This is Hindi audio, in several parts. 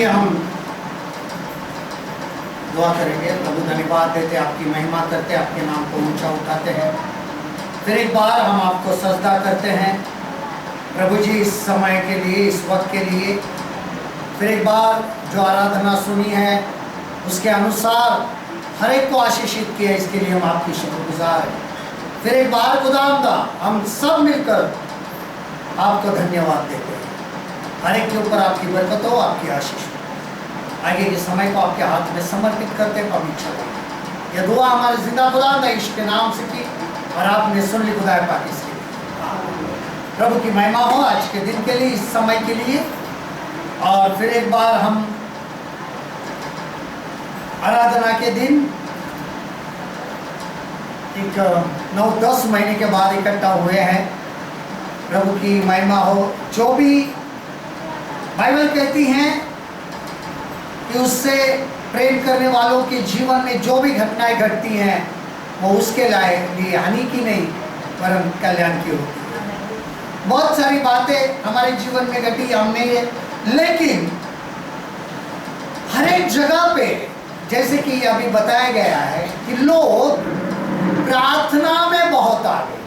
आइए हम दुआ करेंगे। प्रभु धन्यवाद देते, आपकी महिमा करते, आपके नाम को ऊंचा उठाते हैं। फिर एक बार हम आपको सजदा करते हैं प्रभु जी, इस समय के लिए, इस वक्त के लिए। फिर एक बार जो आराधना सुनी है उसके अनुसार हर एक को आशीषित किया, इसके लिए हम आपकी शुक्रगुजार हैं। फिर एक बार खुदावंदा हम सब मिलकर आपको धन्यवाद देते हैं। हर एक के ऊपर आपकी बरकत हो, आपकी आशीष हो। आगे के समय को आपके हाथ में समर्पित करते पवित्र करें। यह दुआ हमारे जिंदा खुदावंदा यीशु के नाम से की और आपने सुन ली खुदा पाक इसके लिए। प्रभु की महिमा हो आज के दिन के लिए, इस समय के लिए। और फिर एक बार हम आराधना के दिन एक 9-10 महीने के बाद इकट्ठा हुए हैं। प्रभु की महिमा हो। जो भी बाइबल कहती हैं कि उससे प्रेम करने वालों के जीवन में जो भी घटनाएं घटती हैं वो उसके लिए हानि की नहीं परम कल्याण की होती है। बहुत सारी बातें हमारे जीवन में घटी हमने ये, लेकिन हर एक जगह पे जैसे कि अभी बताया गया है कि लोग प्रार्थना में बहुत आगे।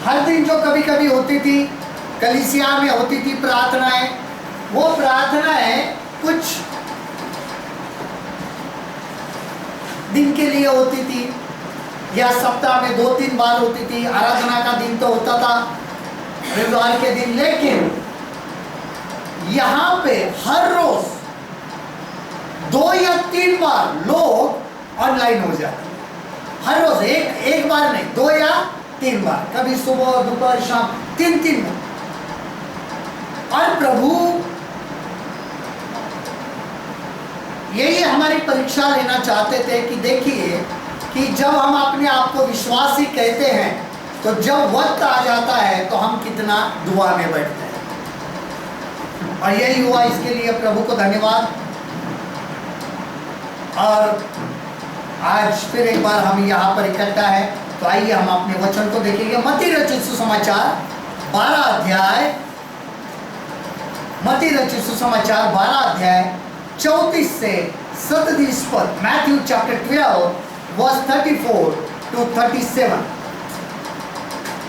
हर दिन जो कभी कभी होती थी कलीसिया में होती थी प्रार्थनाएं, वो प्रार्थनाएं कुछ दिन के लिए होती थी या सप्ताह में 2-3 बार होती थी। आराधना का दिन तो होता था रविवार के दिन, लेकिन यहाँ पे हर रोज 2 या 3 बार लोग ऑनलाइन हो जाते हैं। हर रोज एक बार नहीं, 2 या 3 बार, कभी सुबह दोपहर शाम 3-3 बार। और प्रभु यही हमारी परीक्षा लेना चाहते थे कि देखिए कि जब हम अपने आप को विश्वासी कहते हैं तो जब वक्त आ जाता है तो हम कितना दुआ में बैठते हैं। और यही हुआ, इसके लिए प्रभु को धन्यवाद। और आज फिर एक बार हम यहाँ पर इकट्ठा है, तो आइए हम अपने वचन को देखेंगे। मत्ती रचित सुसमाचार 12 अध्याय, मत्ती रचित सुसमाचार 12 अध्याय 34 से 37 पद। Matthew chapter 12 verse 34 to 37।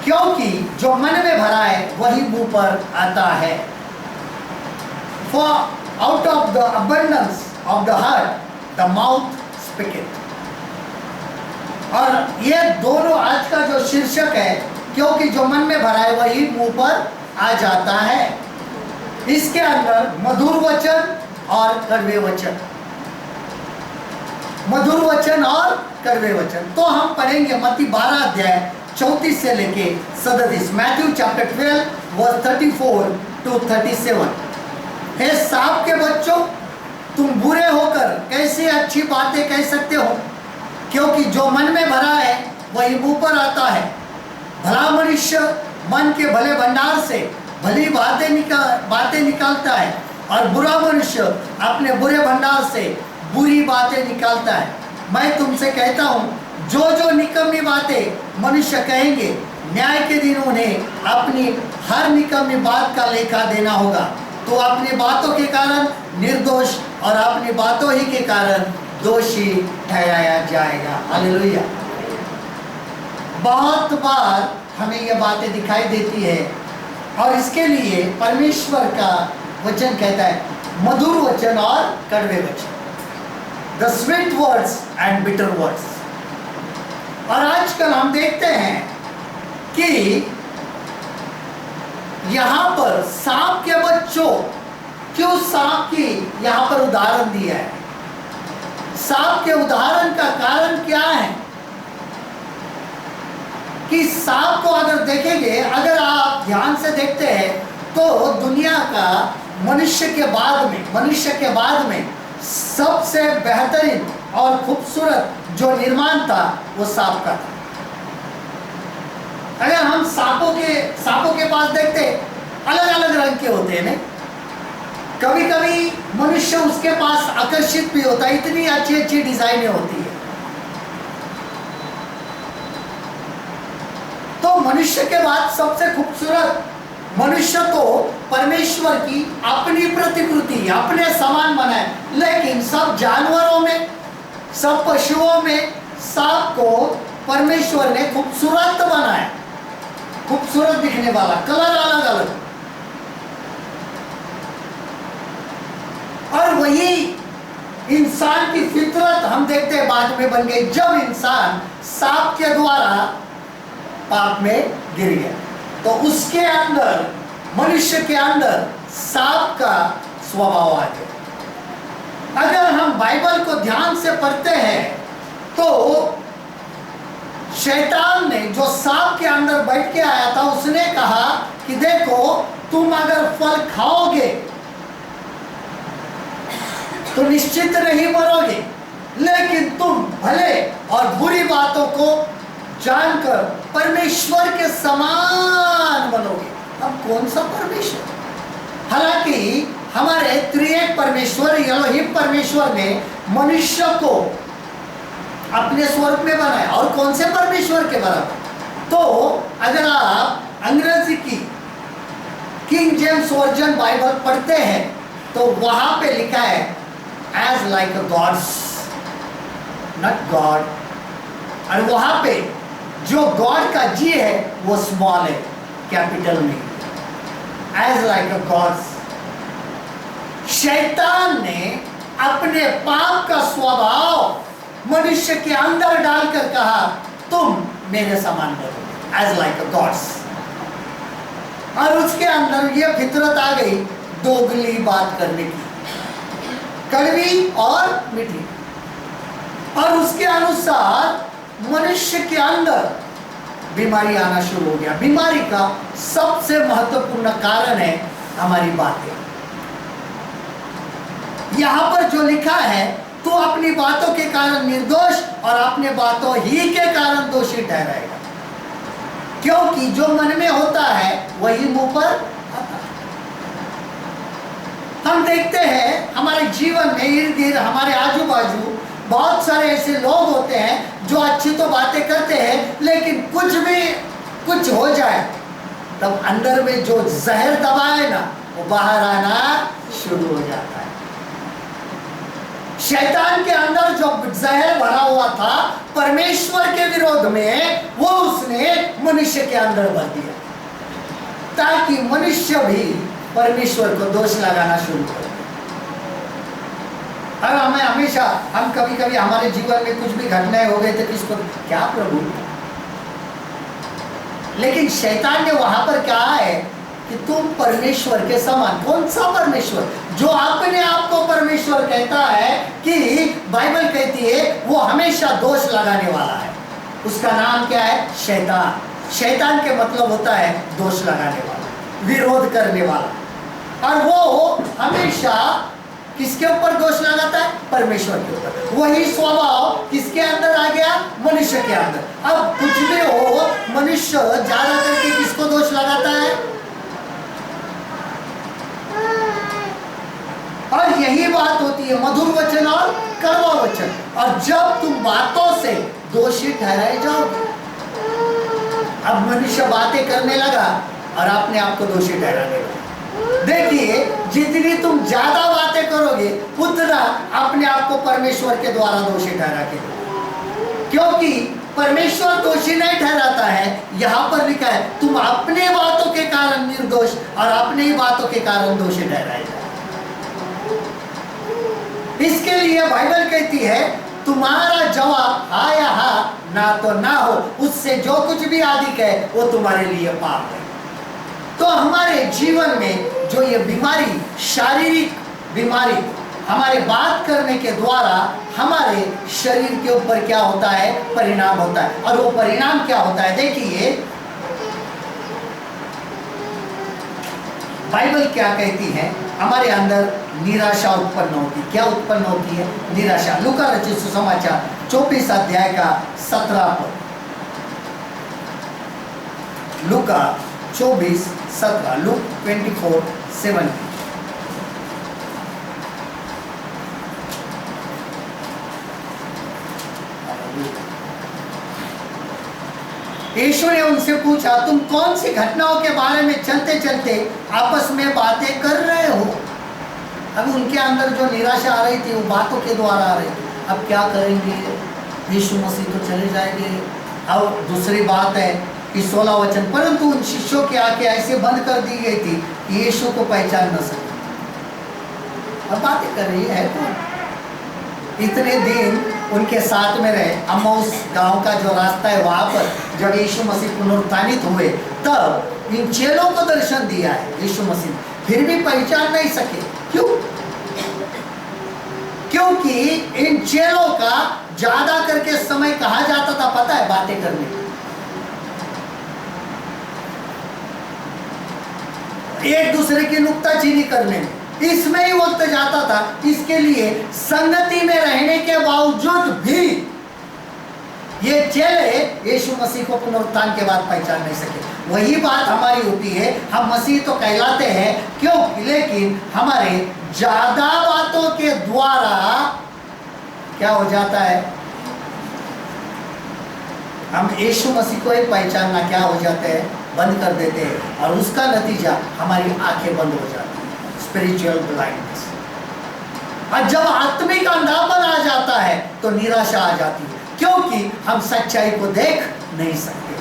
क्योंकि जो मन में भरा है वही मुंह पर आता है। For out of the abundance of the heart the mouth speaketh। और ये दोनों आज का जो शीर्षक है, क्योंकि जो मन में भरा है वही मुंह पर आ जाता है। इसके अंदर मधुर वचन और कड़वे वचन, मधुर वचन और कड़वे वचन। तो हम पढ़ेंगे मत्ती 12 अध्याय 34 से लेके 37। Matthew chapter 12 verse 34 to 37। हे सांप के बच्चों, तुम बुरे होकर कैसे अच्छी बातें कह सकते हो? क्योंकि जो मन में भरा है वही मुंह पर आता है। भला मनुष्य मन के भले भंडार से भली बातें निकालता है, और बुरा मनुष्य अपने बुरे भंडार से बुरी बातें निकालता है। मैं तुमसे कहता हूँ, जो जो निकम्मी बातें मनुष्य कहेंगे, न्याय के दिन उन्हें अपनी हर निकम्मी बात का लेखा देना होगा। तो अपनी बातों के कारण निर्दोष और अपनी बातों ही के कारण दोषी ठहराया जाएगा। हालेलुया। बहुत बार हमें ये बातें दिखाई देती है, और इसके लिए परमेश्वर का वचन कहता है मधुर वचन और कड़वे वचन, the sweet words and bitter words. और आजकल हम देखते हैं कि यहाँ पर सांप के बच्चों, क्यों सांप की यहाँ पर उदाहरण दिया है? सांप के उदाहरण का कारण क्या है? कि सांप को अगर देखेंगे, अगर आप ध्यान से देखते हैं तो दुनिया का मनुष्य के बाद में सबसे बेहतरीन और खूबसूरत जो निर्माण था वो सांप का था। अगर हम सांपों के पास देखते, अलग अलग रंग के होते हैं ना। कभी कभी मनुष्य उसके पास आकर्षित भी होता है, इतनी अच्छी अच्छी डिजाइनें होती है। तो मनुष्य के बाद सबसे खूबसूरत मनुष्य तो परमेश्वर की अपनी प्रतिकृति अपने समान बनाए, लेकिन सब जानवरों में, सब पशुओं में सांप को परमेश्वर ने खूबसूरत बनाया, खूबसूरत दिखने वाला, कलर अलग अलग। और वही इंसान की फितरत हम देखते हैं बाद में बन गई, जब इंसान सांप के द्वारा पाप में गिर गया, तो उसके अंदर, मनुष्य के अंदर सांप का स्वभाव आ गया। अगर हम बाइबल को ध्यान से पढ़ते हैं तो शैतान ने जो सांप के अंदर बैठ के आया था, उसने कहा कि देखो तुम अगर फल खाओगे तो निश्चित नहीं मरोगे, लेकिन तुम भले और बुरी बातों को जानकर परमेश्वर के समान बनोगे। अब कौन सा परमेश्वर? हालांकि हमारे त्रिएक परमेश्वर एलोहिम परमेश्वर ने मनुष्य को अपने स्वरूप में बनाया, और कौन से परमेश्वर के बराबर? तो अगर आप अंग्रेजी की किंग जेम्स वर्जन बाइबल पढ़ते हैं तो वहां पे लिखा है as like a gods, not god. और वहां पे जो गॉड का जी है वो स्मॉल है, कैपिटल में, एज लाइक अ गॉड्स। शैतान ने अपने पाप का स्वभाव मनुष्य के अंदर डालकर कहा तुम मेरे समान बनो, एज लाइक अ गॉड्स। और उसके अंदर ये फितरत आ गई दोगली बात करने की, कड़वी और मीठी। और उसके अनुसार मनुष्य के अंदर बीमारी आना शुरू हो गया। बीमारी का सबसे महत्वपूर्ण कारण है हमारी बातें। यहां पर जो लिखा है, तो अपनी बातों के कारण निर्दोष और अपने बातों ही के कारण दोषी ठहराएगा, क्योंकि जो मन में होता है वही मुंह पर आता है। हम देखते हैं हमारे जीवन में इर्द गिर्द, हमारे आजू बाजू बहुत सारे ऐसे लोग होते हैं जो अच्छी तो बातें करते हैं, लेकिन कुछ हो जाए तब अंदर में जो जहर दबा है ना, वो बाहर आना शुरू हो जाता है। शैतान के अंदर जो जहर भरा हुआ था परमेश्वर के विरोध में, वो उसने मनुष्य के अंदर भर दिया, ताकि मनुष्य भी परमेश्वर को दोष लगाना शुरू कर। और हमें हमेशा, हम कभी कभी हमारे जीवन में कुछ भी घटनाएं हो गई तो किसको, क्या प्रभु, लेकिन शैतान ने वहां पर क्या है कि तुम परमेश्वर के समान। कौन सा परमेश्वर? जो अपने आप को परमेश्वर कहता है, कि बाइबल कहती है वो हमेशा दोष लगाने वाला है, उसका नाम क्या है? शैतान। शैतान के मतलब होता है दोष लगाने वाला, विरोध करने वाला। और वो हमेशा किसके ऊपर दोष लगाता है? परमेश्वर के ऊपर। वही स्वभाव किसके अंदर आ गया? मनुष्य के अंदर। अब कुछ भी हो, मनुष्य ज्यादा करके किसको दोष लगाता है? और यही बात होती है मधुर वचन और कड़वा वचन। और जब तुम बातों से दोषी ठहराए जाओगे, अब मनुष्य बातें करने लगा और अपने आप को दोषी ठहराने लगा। देखिए, जितनी तुम ज्यादा बातें करोगे उतना अपने आप को परमेश्वर के द्वारा दोषी ठहरा के, क्योंकि परमेश्वर दोषी नहीं ठहराता है। यहां पर लिखा है तुम अपने बातों के कारण निर्दोष और अपने ही बातों के कारण दोषी ठहराए जाए। इसके लिए बाइबल कहती है तुम्हारा जवाब हाँ या हाँ, ना तो ना हो, उससे जो कुछ भी अधिक है वो तुम्हारे लिए पाप है। तो हमारे जीवन में जो ये बीमारी, शारीरिक बीमारी, हमारे बात करने के द्वारा हमारे शरीर के ऊपर क्या होता है? परिणाम होता है। और वो परिणाम क्या होता है? देखिए बाइबल क्या कहती है, हमारे अंदर निराशा उत्पन्न होती। क्या उत्पन्न होती है? निराशा। लूका रचित सुसमाचार 24 अध्याय का 17 पद। लूका 24:17, लूक 24:7। यीशु ने उनसे पूछा, तुम कौन सी घटनाओं के बारे में चलते चलते आपस में बातें कर रहे हो? अब उनके अंदर जो निराशा आ रही थी वो बातों के द्वारा आ रही थी। अब क्या करेंगे, यीशु मसीह तो चले जाएंगे। अब दूसरी बात है कि 16 वचन, परंतु उन शिष्यों की आंखें ऐसे बंद कर दी गई थी कि यीशु को पहचान न सके। अब बातें कर रही है कौन? इतने दिन उनके साथ में रहे, अम्माउस गांव का जो रास्ता है वहां पर जब यीशु मसीह पुनरुत्थानित हुए तब इन चेलों को दर्शन दिया है यीशु मसीह, फिर भी पहचान नहीं सके। क्यों? क्योंकि इन चेलों का ज्यादा करके समय कहा जाता था, पता है, बातें करने, एक दूसरे की नुक्ताचीनी करने में, इसमें ही वक्त जाता था। इसके लिए संगति में रहने के बावजूद भी ये चेले यीशु मसीह को पुनरुत्थान के बाद पहचान नहीं सके। वही बात हमारी होती है, हम मसीह तो कहलाते हैं क्यों, लेकिन हमारे ज्यादा बातों के द्वारा क्या हो जाता है, हम यीशु मसीह को ही पहचानना क्या हो जाते हैं, बंद कर देते हैं, और उसका नतीजा हमारी आंखें बंद हो जाती है, स्पिरिचुअल ब्लाइंडनेस। और जब आत्मिक अंधापन आ जाता है तो निराशा आ जाती है, क्योंकि हम सच्चाई को देख नहीं सकते,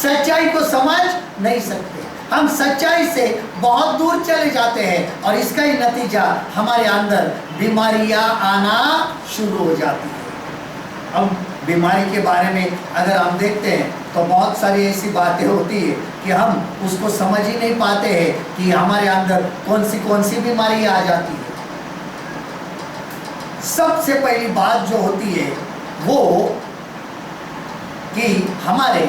सच्चाई को समझ नहीं सकते, हम सच्चाई से बहुत दूर चले जाते हैं, और इसका ही नतीजा हमारे अंदर बीमारियां आना शुरू हो जाती है। अब बीमारी के बारे में अगर हम देखते हैं तो बहुत सारी ऐसी बातें होती है कि हम उसको समझ ही नहीं पाते हैं कि हमारे अंदर कौन सी बीमारी आ जाती है। सबसे पहली बात जो होती है वो कि हमारे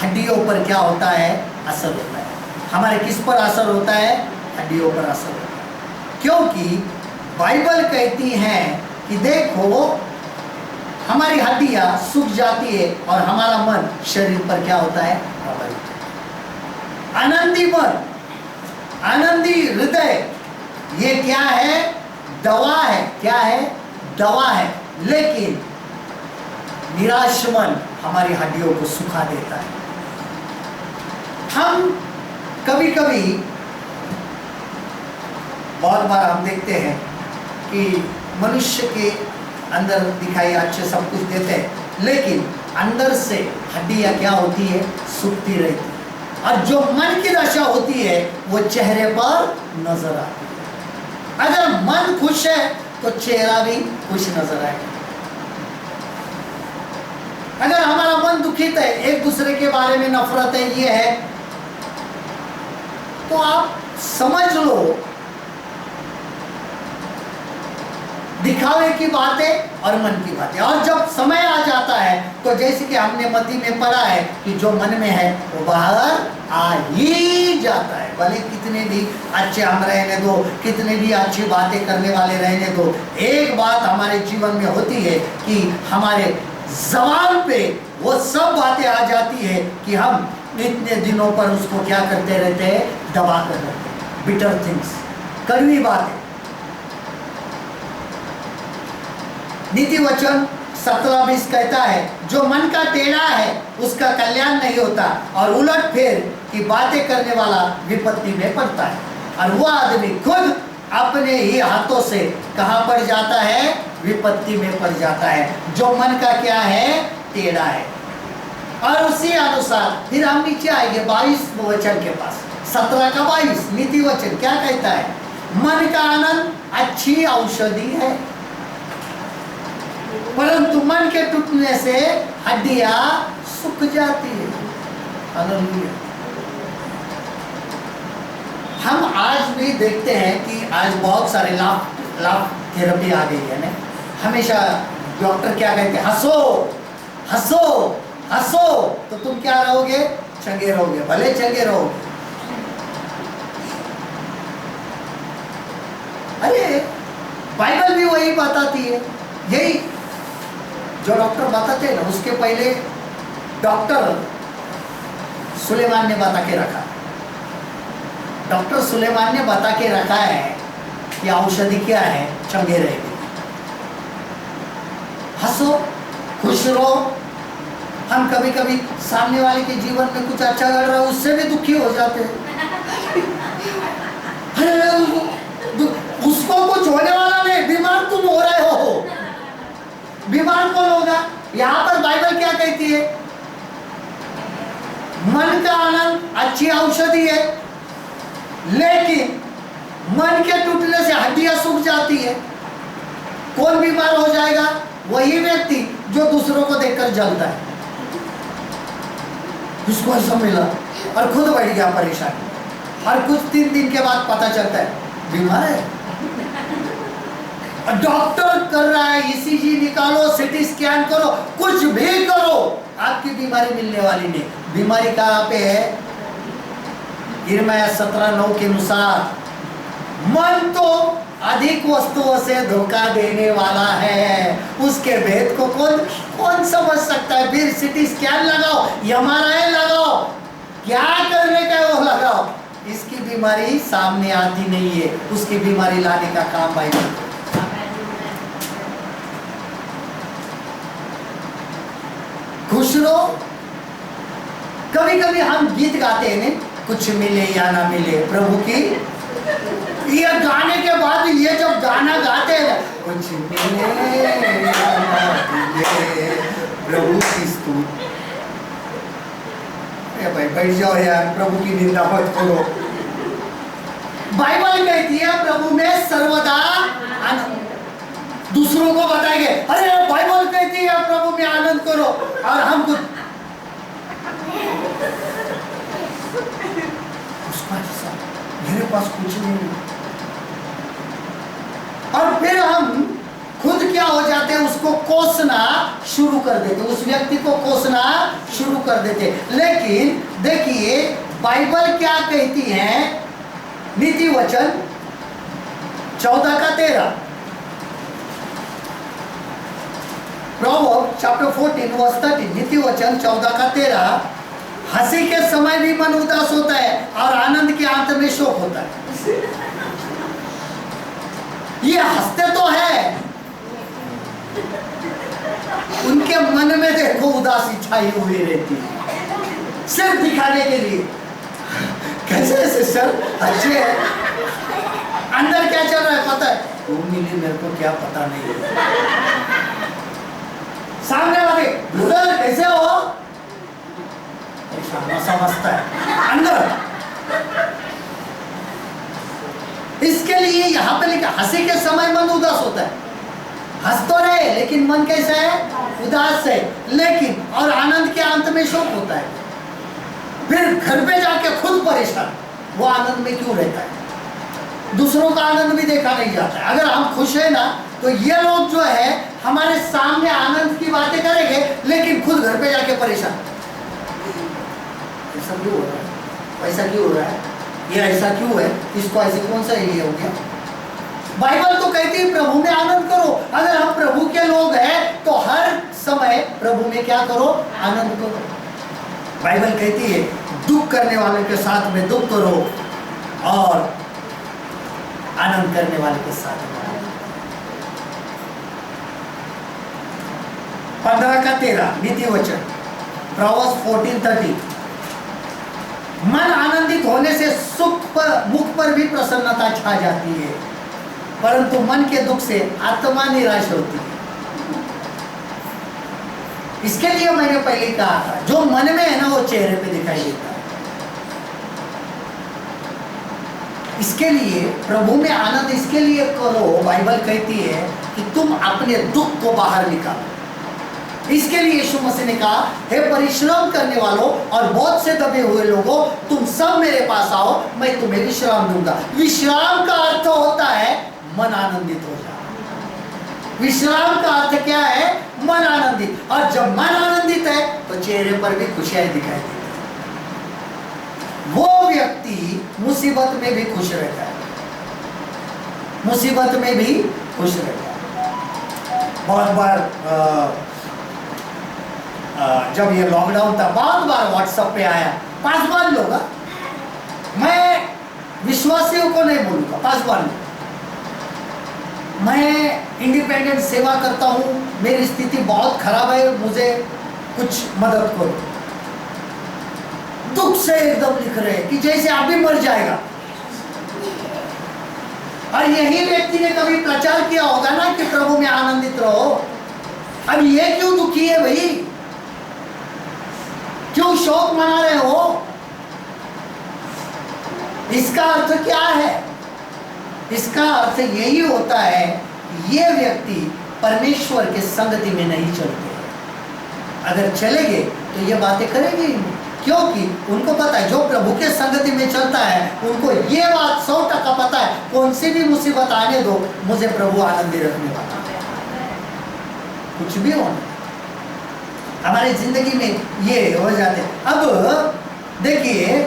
हड्डियों पर क्या होता है, असर होता है। हमारे किस पर असर होता है, हड्डियों पर असर होता है, क्योंकि बाइबल कहती है कि देखो हमारी हड्डियां सूख जाती है और हमारा मन शरीर पर क्या होता है, आनंदी मन, आनंदी हृदय, ये क्या है, दवा है। क्या है, दवा है। लेकिन निराश मन हमारी हड्डियों को सुखा देता है। हम कभी कभी बहुत बार हम देखते हैं कि मनुष्य के अंदर दिखाई अच्छे सब कुछ देते हैं, लेकिन अंदर से हड्डियां क्या होती है, सूखती रहती है, और जो मन की दशा होती है वो चेहरे पर नजर आती है। अगर मन खुश है तो चेहरा भी खुश नजर आएगा। अगर हमारा मन दुखित है, एक दूसरे के बारे में नफरत है, ये है, तो आप समझ लो दिखावे की बातें और मन की बातें। और जब समय आ जाता है तो जैसे कि हमने मत्ती में पढ़ा है कि जो मन में है वो बाहर आ ही जाता है। भले कितने भी अच्छे हम रहने दो, कितने भी अच्छी बातें करने वाले रहने दो, एक बात हमारे जीवन में होती है कि हमारे ज़बान पे वो सब बातें आ जाती है कि हम इतने दिनों पर उसको क्या करते रहते हैं, दबा कर रहते हैं। बिटर थिंग्स, कड़वी बातें। नीति वचन 17:20 कहता है, जो मन का टेढ़ा है उसका कल्याण नहीं होता, और उलट फेर की बातें करने वाला विपत्ति में पड़ता है। और वह आदमी खुद अपने ही हाथों से कहाँ पड़ जाता है, विपत्ति में पड़ जाता है, जो मन का क्या है, टेढ़ा है। और उसी अनुसार फिर हम नीचे आएंगे 22 वचन के पास, 17 का 22 नीति वचन क्या कहता है, मन का आनंद अच्छी औषधि है, परंतु मन के टूटने से हड्डियां सूख जाती है। हालेलुया। हम आज भी देखते हैं कि आज बहुत सारे लाभ थेरेपी आ गई है ना। हमेशा डॉक्टर क्या कहते हैं, हंसो हंसो हंसो, तो तुम क्या रहोगे, चंगे रहोगे, भले चंगे रहोगे। अरे बाइबल भी वही बताती है, यही जो डॉक्टर बताते हैं ना, उसके पहले डॉक्टर सुलेमान ने बता के रखा, डॉक्टर सुलेमान ने बता के रखा है कि औषधि क्या है, चंगे रहेगी। हंसो, खुश रहो। हम कभी कभी सामने वाले के जीवन में कुछ अच्छा कर रहा है उससे भी दुखी हो जाते हैं। उसको कुछ होने वाला नहीं, बीमार तुम हो रहे हो। बीमार कौन होगा? यहां पर बाइबल क्या कहती है? मन का आनंद अच्छी औषधि है, लेकिन मन के टूटने से हड्डियां सूख जाती है। कौन बीमार हो जाएगा? वही व्यक्ति जो दूसरों को देखकर जलता है। उसको ऐसा मिला और खुद बैठ गया परेशान, और कुछ 3 दिन के बाद पता चलता है बीमार है। डॉक्टर कर रहा है, ईसीजी निकालो, सिटी स्कैन करो, कुछ भी करो, आपकी बीमारी मिलने वाली नहीं। बीमारी कहाँ पे है? यिर्मयाह 17:9 के अनुसार मन तो अधिक वस्तुओं से धोखा देने वाला है, उसके भेद को कौन समझ सकता है? फिर सिटी स्कैन लगाओ, एमआरआई लगाओ, क्या करने का वो लगाओ, इसकी बीमारी सामने आती नहीं है। उसकी बीमारी लाने का काम बाइबल। खुश रहो। कभी कभी हम गीत गाते हैं, कुछ मिले या ना मिले प्रभु की, ये गाने के बाद ये जब गाना गाते हैं, कुछ मिले या ना मिले प्रभु की स्तुति। भाई बैठ जाओ यार, प्रभु की निंदा मत करो। बाइबल कहती है प्रभु में सर्वदा आनंद। दूसरों को बताएंगे, अरे बाइबल कहती है प्रभु में आनंद करो, और हम कुछ उसका हिस्सा, मेरे पास कुछ नहीं। और फिर हम खुद क्या हो जाते हैं? उसको कोसना शुरू कर देते, उस व्यक्ति को कोसना शुरू कर देते। लेकिन देखिए बाइबल क्या कहती है, नीति वचन 14:13, Proverbs chapter 14 verse 13, नीति वचन 14:13, हंसी के समय भी मन उदास होता है और आनंद के अंत में शोक होता है। ये हंसते तो है, उनके मन में देखो उदासी छाई हुई रहती है, सिर्फ दिखाने के लिए। कैसे ऐसे सर अच्छे है, अंदर क्या चल रहा है पता है? तू मिली मेरे को क्या पता नहीं है। सामने वाले ब्रदर कैसे हो, समझता है अंदर। इसके लिए यहाँ पे लिखा, हंसी के समय मन उदास होता है। हंस तो रहे लेकिन मन कैसा है? उदास है। लेकिन और आनंद के अंत में शोक होता है। फिर घर पे जाके खुद परेशान, वो आनंद में क्यों रहता है? दूसरों का आनंद भी देखा नहीं जाता है। अगर हम खुश है ना, तो ये लोग जो है हमारे सामने आनंद की बातें करेंगे, लेकिन खुद घर पे जाके परेशान। ऐसा क्यों हो रहा है? ऐसा क्यों हो रहा है? ये ऐसा क्यों है? इसको ऐसे कौन सा ये हो गया? बाइबल तो कहती है प्रभु में आनंद करो। अगर हम प्रभु के लोग हैं तो हर समय प्रभु में क्या करो? आनंद करो। बाइबल कहती है दुख करने वाले के साथ में दुख करो और आनंद करने वाले के साथ में। 15:13 नीति वचन, Proverbs 14:30, मन आनंदित होने से सुख पर, मुख पर भी प्रसन्नता छा जाती है, परंतु मन के दुख से आत्मा निराश होती है। इसके लिए मैंने पहले कहा था, जो मन में है ना वो चेहरे पे दिखाई देता है। इसके लिए प्रभु में आनंद इसके लिए करो, बाइबल कहती है कि तुम अपने दुख को बाहर निकालो। इसके लिए यीशु मसीह ने कहा, हे परिश्रम करने वालों और बहुत से दबे हुए लोगों, तुम सब मेरे पास आओ, मैं तुम्हें विश्राम दूंगा। विश्राम का अर्थ होता है मन आनंदित हो जाए। विश्राम का अर्थ क्या है? मन आनंदित। और जब मन आनंदित है तो चेहरे पर भी खुशियां दिखाई देती है। वो व्यक्ति मुसीबत में भी खुश रहता है, मुसीबत में भी खुश रहता है। बहुत बार जब ये लॉकडाउन था, बहुत बार व्हाट्सएप पे आया, पासवान लोग, मैं विश्वासियों को नहीं बोलूँगा, पासवान, मैं इंडिपेंडेंट सेवा करता हूँ, मेरी स्थिति बहुत खराब है, मुझे कुछ मदद करो। दुख से एकदम लिख रहे कि जैसे आप भी मर जाएगा। और यही व्यक्ति ने कभी प्रचार किया होगा ना कि प्रभु में आनंदित रहो। अब ये क्यों दुखी है भाई? क्यों शोक मना रहे हो? इसका अर्थ क्या है? इसका अर्थ यही होता है, ये व्यक्ति परमेश्वर के संगति में नहीं चलते। अगर चलेंगे तो ये बातें करेंगे ही नहीं, क्योंकि उनको पता है जो प्रभु के संगति में चलता है उनको ये बात 100% पता है, कौन सी भी मुसीबत आने दो, मुझे प्रभु आनंदी रखने वाला। कुछ भी होना हमारी जिंदगी में ये हो जाते। अब देखिए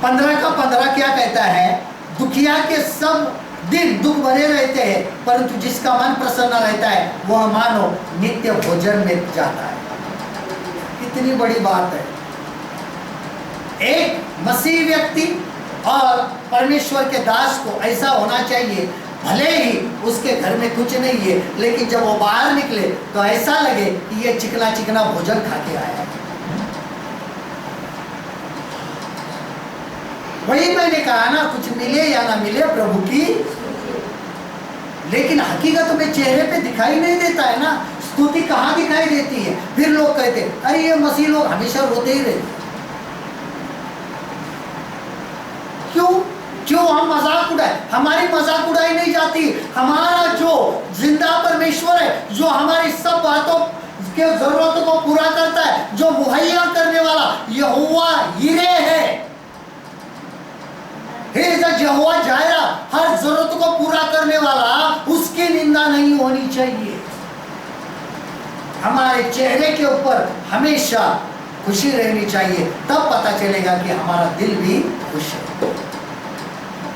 15 का 15 क्या कहता है? दुखिया के सब दिन दुख भरे रहते हैं, परंतु जिसका मन प्रसन्न रहता है वह मानो नित्य भोजन में जाता है। कितनी बड़ी बात है। एक मसीह व्यक्ति और परमेश्वर के दास को ऐसा होना चाहिए, भले ही उसके घर में कुछ नहीं है, लेकिन जब वो बाहर निकले तो ऐसा लगे कि ये चिकना चिकना भोजन खा के आया है। वही मैंने कहा ना, कुछ मिले या ना मिले प्रभु की, लेकिन हकीकत में चेहरे पे दिखाई नहीं देता है ना। स्तुति कहाँ दिखाई देती है? फिर लोग कहते अरे ये मसीह लोग हमेशा रोते ही रहते। क्यों? क्यों हम मजाक उड़ाए? हमारी मजाक उड़ाई नहीं जाती। हमारा जो जिंदा परमेश्वर है, जो हमारी सब बातों के जरूरतों को पूरा करता है, जो मुहैया करने वाला यहोवा यिरे है, यहोवा जायरा, हर जरूरत को पूरा करने वाला, उसकी निंदा नहीं होनी चाहिए। हमारे चेहरे के ऊपर हमेशा खुशी रहनी चाहिए, तब पता चलेगा कि हमारा दिल भी खुश है।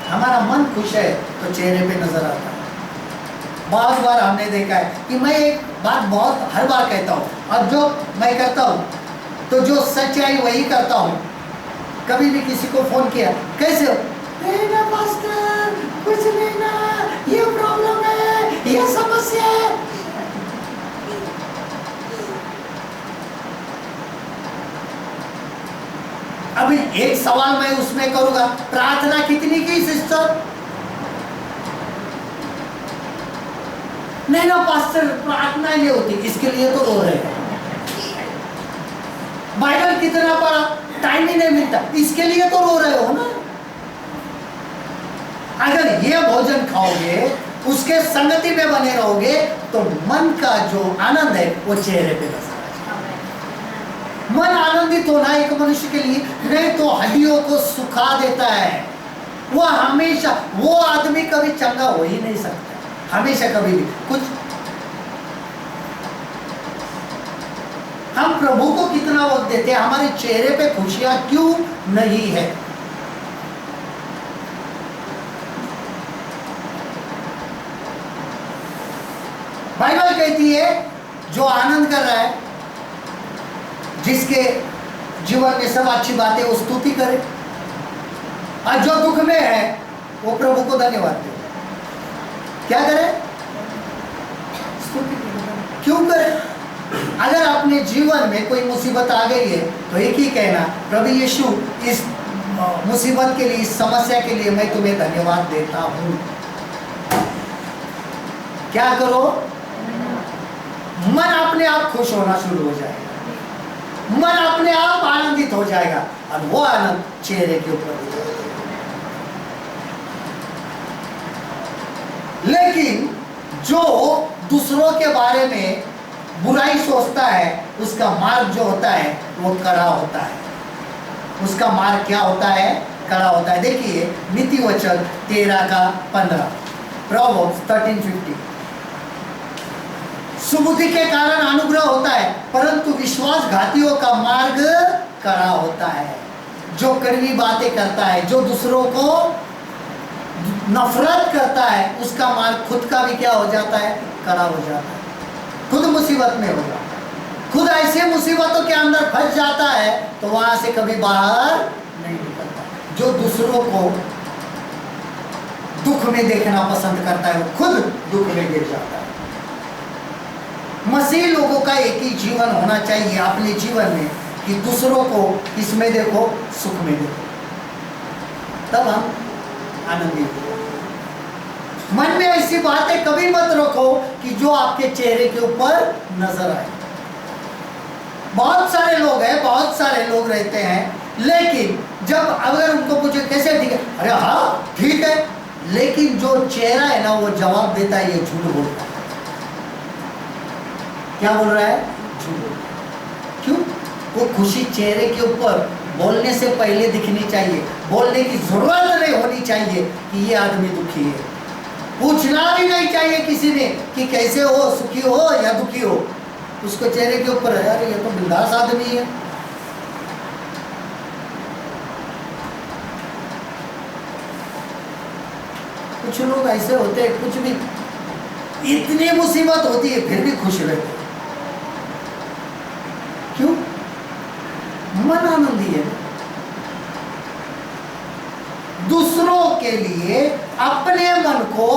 हमारा मन खुश है तो चेहरे पे नजर आता है। बहुत बार हमने देखा है कि मैं एक बात बहुत हर बार कहता हूँ, अब जो मैं करता हूँ तो जो सच्चाई वही करता हूँ। कभी भी किसी को फोन किया, कैसे हो? नहीं ना पास्टर, कुछ नहीं ना, ये प्रॉब्लम है, ये समस्या है। अभी एक सवाल मैं उसमें करूंगा, प्रार्थना कितनी की सिस्टर? नहीं ना पास्टर, प्रार्थना नहीं होती, इसके लिए तो रो रहे हैं। बाइबल कितना पढ़ा, टाइम ही नहीं मिलता, इसके लिए तो रो रहे हो ना। अगर ये भोजन खाओगे, उसके संगति में बने रहोगे, तो मन का जो आनंद है वो चेहरे पे नजर आएगा। मन आनंदित होना एक मनुष्य के लिए, नहीं तो हड्डियों को सुखा देता है। वो हमेशा, वो आदमी कभी चंगा हो ही नहीं सकता, हमेशा कभी भी कुछ। हम प्रभु को कितना वक्त देते हैं, हमारे चेहरे पे खुशियां क्यों नहीं है? बाइबल कहती है जो आनंद कर रहा है, जिसके जीवन में सब अच्छी बातें, वो स्तुति करे, और जो दुख में है वो प्रभु को धन्यवाद दे। क्या करे? स्तुति करे। क्यों करे? अगर अपने जीवन में कोई मुसीबत आ गई है तो एक ही कहना, प्रभु यीशु इस मुसीबत के लिए, इस समस्या के लिए मैं तुम्हें धन्यवाद देता हूं। क्या करो? मन अपने आप खुश होना शुरू हो जाएगा, मन अपने आप आनंदित हो जाएगा, और वो आनंद चेहरे के ऊपर हो जाएगा। लेकिन जो दूसरों के बारे में बुराई सोचता है, उसका मार्ग जो होता है वो कड़ा होता है। उसका मार्ग क्या होता है? कड़ा होता है। देखिए नीति वचन 13 का 15, प्रोवर्ब्स 13:50। सुबुद्धि के कारण अनुग्रह होता है, परंतु विश्वासघातियों का मार्ग कड़ा होता है। जो कड़वी बातें करता है, जो दूसरों को नफरत करता है, उसका मार्ग खुद का भी क्या हो जाता है? कड़ा हो जाता है। खुद मुसीबत में हो जाता है, खुद ऐसे मुसीबतों के अंदर फंस जाता है तो वहां से कभी बाहर नहीं निकलता। जो दूसरों को दुख में देखना पसंद करता है, वो खुद दुख में गिर जाता है। मसीह लोगों का एक ही जीवन होना चाहिए अपने जीवन में कि दूसरों को इसमें देखो, सुख में देखो, तब हम आनंदित हो। मन में ऐसी बातें कभी मत रखो कि जो आपके चेहरे के ऊपर नजर आए। बहुत सारे लोग हैं, बहुत सारे लोग रहते हैं, लेकिन जब अगर उनको पूछे कैसे ठीक है, अरे हाँ ठीक है, लेकिन जो चेहरा है ना वो जवाब देता है, ये झूठ बोलता है। क्या बोल रहा है? झूठ। क्यों? वो खुशी चेहरे के ऊपर बोलने से पहले दिखनी चाहिए, बोलने की जरूरत नहीं होनी चाहिए कि ये आदमी दुखी है। पूछना भी नहीं चाहिए किसी ने कि कैसे हो, सुखी हो या दुखी हो। उसको चेहरे के ऊपर है, अरे ये तो बिंदास आदमी है। कुछ लोग ऐसे होते हैं, कुछ भी इतनी मुसीबत होती है फिर भी खुश रहते हैं। क्यों? मन आनंदी है। दूसरों के लिए अपने मन को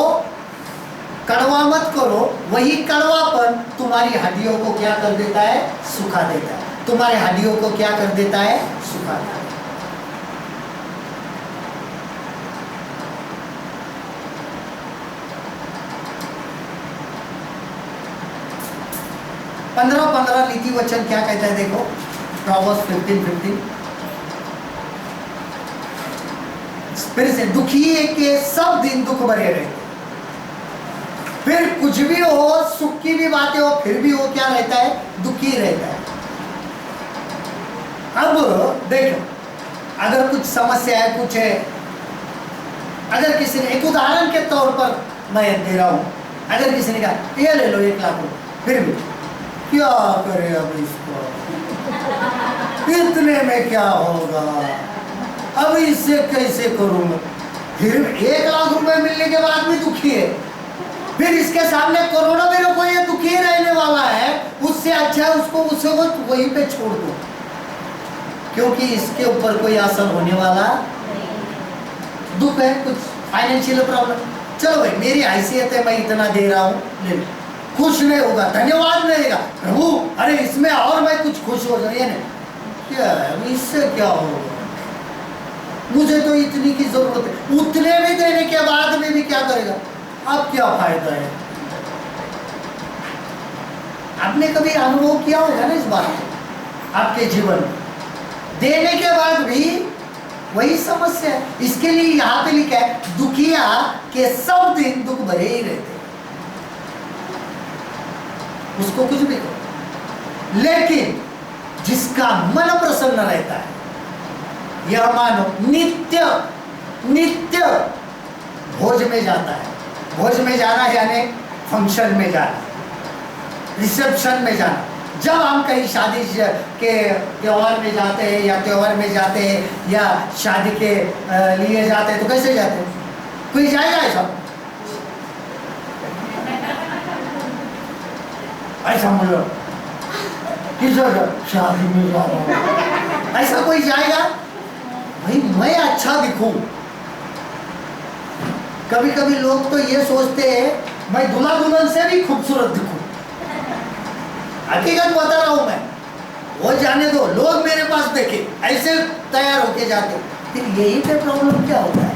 कड़वा मत करो, वही कड़वापन तुम्हारी हड्डियों को क्या कर देता है? सुखा देता है। तुम्हारे हड्डियों को क्या कर देता है? सुखा देता है। पंद्रह नीति वचन क्या कहता है देखो, प्रोवर्ब्स 15:15। फिर से, दुखी के सब दिन दुख भरे रहते, फिर कुछ भी हो, सुख की भी बातें हो, फिर भी वो क्या रहता है? दुखी रहता है। अब देखो, अगर कुछ समस्या है, कुछ है, अगर किसी ने, एक उदाहरण के तौर पर मैं दे रहा हूं, अगर किसी ने कहा ये ले लो 1 लाख रुपए, फिर भी क्या करे अब इसको, इतने में क्या होगा, अब इससे कैसे करूंगा? फिर 1 लाख रुपए मिलने के बाद भी दुखी है। फिर इसके सामने कोरोना भी को ये दुखी रहने वाला है, उससे अच्छा उसको उसे वहीं पे छोड़ दो, क्योंकि इसके ऊपर कोई असर होने वाला दुख है, कुछ फाइनेंशियल प्रॉब्लम, चलो भाई मेरी हैसियत है, मैं इतना दे रहा हूँ, ले लो। खुश नहीं होगा, धन्यवाद नहीं देगा, प्रभु अरे इसमें और मैं कुछ खुश हो जाए, क्या है इससे क्या होगा, मुझे तो इतनी की जरूरत है। उतने में देने के बाद में भी क्या करेगा? अब क्या फायदा है? आपने कभी अनुभव किया होगा ना इस बात को आपके जीवन में, देने के बाद भी वही समस्या है। इसके लिए यहाँ पे लिखा है, दुखिया के सब दिन दुख भरे ही रहते, उसको कुछ भी करो, लेकिन जिसका मन प्रसन्न रहता है, यह मानो नित्य नित्य भोज में जाता है। भोज में जाना यानी फंक्शन में जाना, रिसेप्शन में जाना। जब हम कहीं शादी के त्योहार में जाते हैं या त्योहार में जाते हैं या शादी के लिए जाते हैं, तो कैसे जाते हैं? कोई जाएगा ऐसा? ऐसा मुझे किस शादी में जा रहा हूँ, ऐसा कोई जाएगा? भाई मैं अच्छा दिखूं। कभी कभी लोग तो ये सोचते हैं मैं दुल्हा दुल्हन से भी खूबसूरत दिखूं। हकीकत बता रहा हूं मैं, वो जाने दो, लोग मेरे पास देखे ऐसे तैयार होके जाते, फिर यही पे प्रॉब्लम क्या होता है?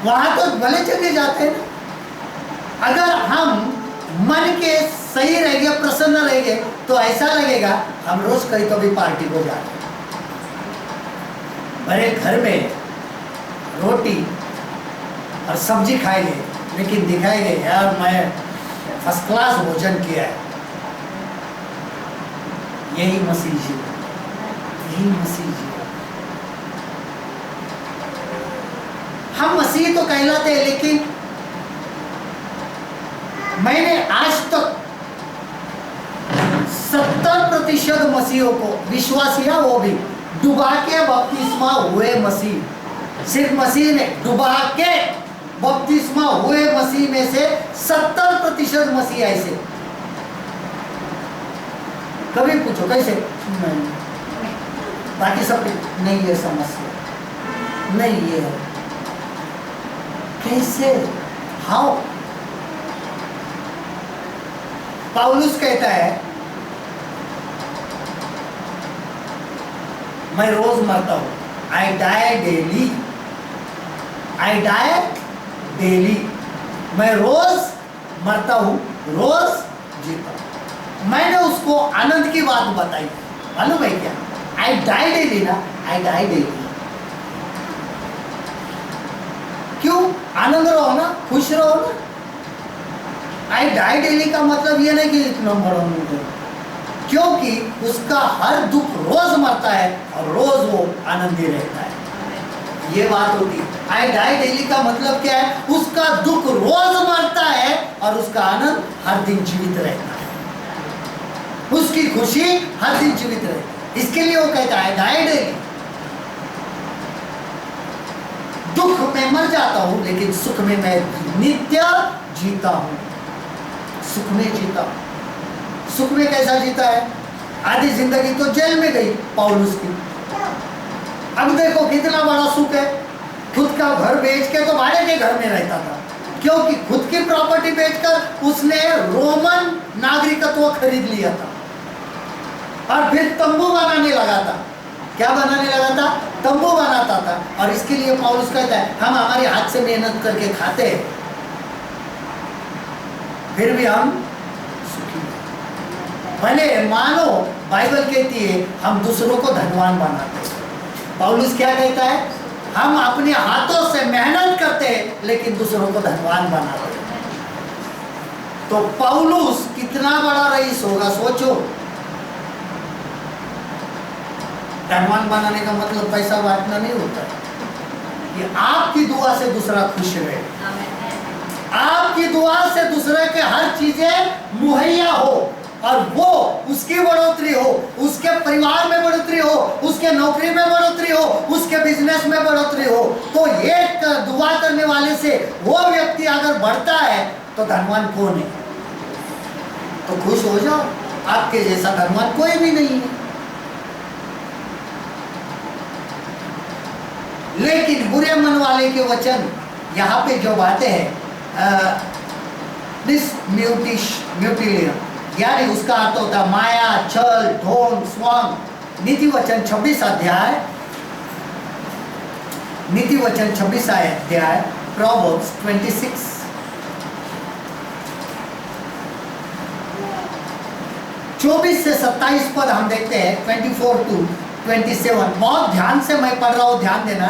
वहां तो भले जगह जाते हैं ना। अगर हम मन के सही रहेंगे, प्रसन्न रहेंगे, तो ऐसा लगेगा हम रोज कहीं तो भी पार्टी को जा रहे हैं। मेरे घर में रोटी और सब्जी खाएंगे, लेकिन दिखाएंगे यार मैं फर्स्ट क्लास भोजन किया है। यही मसीह जीवन, यही मसीह जीवन। हम मसीह तो कहलाते हैं, लेकिन मैंने आज तक 70% मसीहों को, विश्वासिया वो भी डुबा के बपतिस्मा हुए मसीह, सिर्फ मसीह ने डुबा के बपतिस्मा हुए मसीह में से 70% मसीह ऐसे। कभी पूछो कैसे? नहीं, बाकी सब नहीं है समस्या, नहीं ये है कैसे, हाउ? पौलुस कहता है मैं रोज मरता हूं, I die daily, I die daily, मैं रोज मरता हूं, रोज जीता हूं। मैंने उसको आनंद की बात बताई, मालूम है क्या? आई डाई डेली ना, आई डाई डेली। क्यों? आनंद रहो ना, खुश रहो ना। आई डाई डेली का मतलब ये नहीं कि इतना बड़ा मुंह, क्योंकि उसका हर दुख रोज मरता है और रोज वो आनंदी रहता है। ये बात होती है। आई डाई डेली का मतलब क्या है? उसका दुख रोज मरता है और उसका आनंद हर दिन जीवित रहता है, उसकी खुशी हर दिन जीवित रहती है। इसके लिए वो कहता है डाई डेली। दुख में मर जाता हूं लेकिन सुख में मैं नित्य जीता हूं, सुख में जीता हूं। सुख में कैसा जीता है? आधी जिंदगी तो जेल में गई पौलुस की, अब देखो कितना बड़ा सुख है। खुद का घर बेच के तो भाड़े के घर में रहता था, क्योंकि खुद की प्रॉपर्टी बेचकर उसने रोमन नागरिकत्व खरीद लिया था और फिर तंबू बनाने लगा था। क्या बनाने लगा था? तंबू बनाता था। और इसके लिए पौलुस कहता है हम हमारे हाथ से मेहनत करके खाते हैं, फिर भी हम सुखी हैं। भले मानो बाइबल कहती है हम दूसरों को धनवान बनाते हैं, पौलुस क्या कहता है? हम अपने हाथों से मेहनत करते हैं लेकिन दूसरों को धनवान बनाते हैं। तो पौलुस कितना बड़ा रईस होगा, सोचो। धनवान बनाने का मतलब पैसा बांटना नहीं होता है। ये आपकी दुआ से दूसरा खुश रहे, आपकी दुआ से दूसरे के हर चीजें मुहैया हो और वो उसकी बढ़ोतरी हो, उसके परिवार में बढ़ोतरी हो, उसके नौकरी में बढ़ोतरी हो, उसके बिजनेस में बढ़ोतरी हो। तो एक दुआ करने वाले से वो व्यक्ति अगर बढ़ता है तो धनवान कौन है? तो खुश हो जाओ, आपके जैसा धनवान कोई भी नहीं है। लेकिन बुरे मन वाले के वचन यहाँ पे जो बातें हैं, म्यूटिलियम, यानी उसका अर्थ होता है माया, छल, ढोंग, स्वांग। नीति वचन 26 अध्याय, नीति वचन 26 अध्याय, प्रोवर्ब्स 26 24 से 27 पद हम देखते हैं, 24 to 27। बहुत ध्यान से मैं पढ़ रहा हूं, ध्यान देना।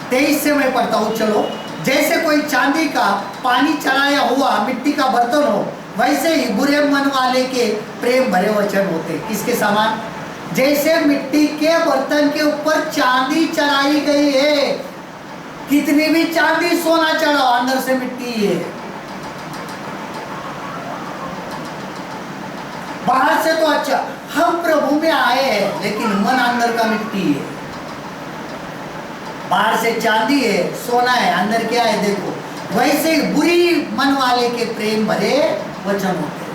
23 से मैं पढ़ता हूं, चलो। जैसे कोई चांदी का पानी चढ़ाया हुआ मिट्टी का बर्तन हो, वैसे ही बुरे मन वाले के प्रेम भरे वचन होते। किसके समान? जैसे मिट्टी के बर्तन के ऊपर चांदी चढ़ाई गई है, कितनी भी चांदी सोना चढ़ाओ अंदर से मिट्टी है। बाहर से तो अच्छा, हम प्रभु में आए हैं लेकिन मन अंदर का मिट्टी है। बाहर से चांदी है, सोना है, अंदर क्या है देखो। वैसे बुरी मन वाले के प्रेम भरे वचन होते।